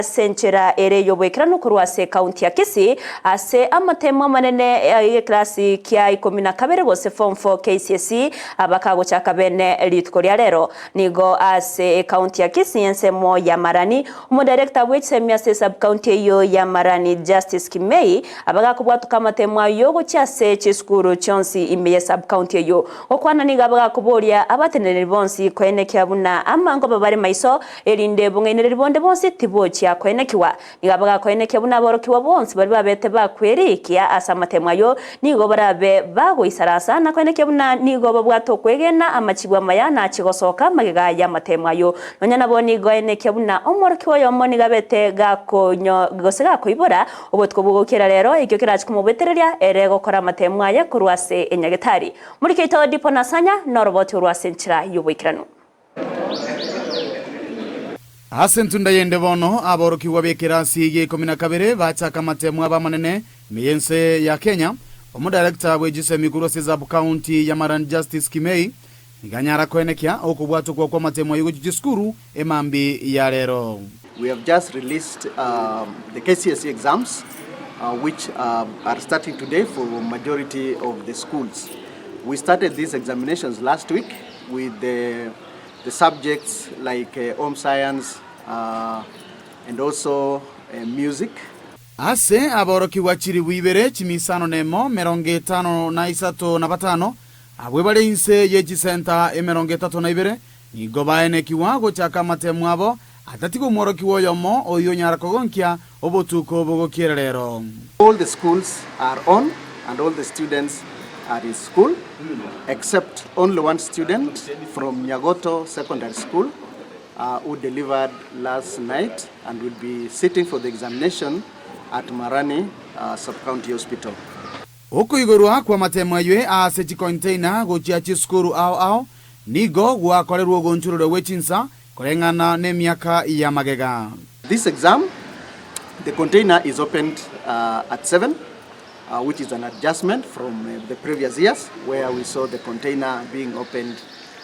Senchera ere yobwekirano kurwase county ya Kisii ase amatemo manene ye klasi kya 12 gose form 4 KCSE abakago chaka bene litko lya lero nigo ase county ya Kisii ensemo ya Marani umu director w'semya se sub county yo ya Marani Justice Kimei abaga kubwatuka amatemo yogo cyase cy'skuru cyonsi imeye sub county yo okwana niga abaga kuboria abatenere bonsi kwene kyabuna amango babare maiso erinde bungenere bonde bonsi tibochi kwenekiwa nigabaga kwenekia buna borokiwa bonse bari babete bakwerikia asa matemwa yo nigo barabe bago isarasa na kwenekia buna nigo babwato kwegena amachibwa mayana chigosoka magega ya matemwa yo nonyana boni goenekia buna omorokiwa yo moni gabete gakonyo gosega koibora obotko bugokera rero ikyo kirachi kumubetereria ere gokora matemwa ya kurwase enyagetari muri kito dipo nasanya no roboti urwase nchira yubwikirano Asentunda yende bono aboroki wabekirasi ye 12 bachaka matemwa bamanene miyense ya Kenya omu director wejise mikuru sub county ya Marani Justice Kimei niganyara kwenekia okubwatu kwa matemwa yugo jiskuru emambi ya lero. We have just released the KCSE exams which are starting today for majority of the schools. We started these examinations last week with the subjects like home science and also music. Ase aboroki wachiri wibere chimisano nemo 55 abwe bale inse yechi center emeronge 32 nigo baene kiwago chaka matemwa abo atatiko mworoki woyomo oyo nyara kogonkia obotuko bogokira lero. All the schools are on and all the students are in school except only one student from Nyagoto Secondary School who delivered last night and will be sitting for the examination at Marani Sub-County Hospital. Oko igorwa kwa matemwa ywe ase container gochiachi skuru ao nigo gwa kolerwo gonchuro wechinsa korengana ne miaka ya magega. This exam, the container is opened at 7. Which is an adjustment from the previous years where we saw the container being opened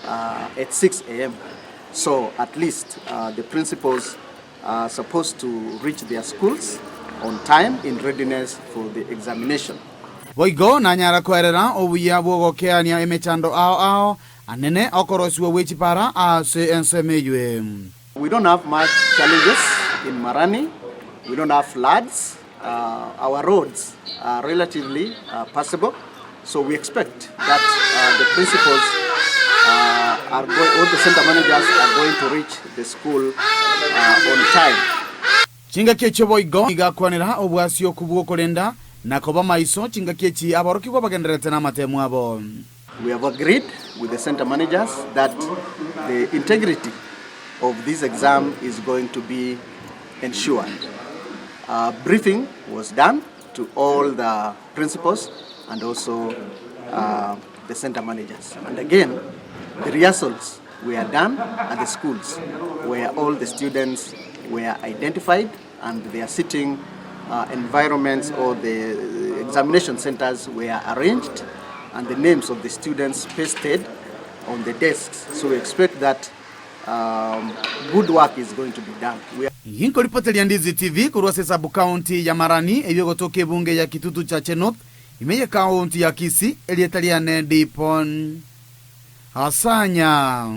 at 6 a.m. So at least the principals are supposed to reach their schools on time in readiness for the examination. Boigo na nyara kwerera obuya bwogokea nia emechando ao anene okorosiwe wechipara ase ensemeywe. We don't have much challenges in Marani. We don't have floods. Our roads are relatively passable, so we expect that the principals all the center managers are going to reach the school on time. Chinga kecho boigo igakwanira obwasio kubuokolenda nakoba maiso chinga kechi aboroki kwa bagenderete na matemwa abo. We have agreed with the center managers that the integrity of this exam is going to be ensured. Briefing was done to all the principals and also the center managers. And again, the rehearsals were done at the schools where all the students were identified and their sitting environments or the examination centers were arranged and the names of the students pasted on the desks. So we expect that good work is going to be done. Yinko ripoteli ya Ndizi TV kurwase sub county ya Marani eyo gotoke bunge ya kitutu cha Chenot imeye county ya Kisii elietaliane dipon Hasanya.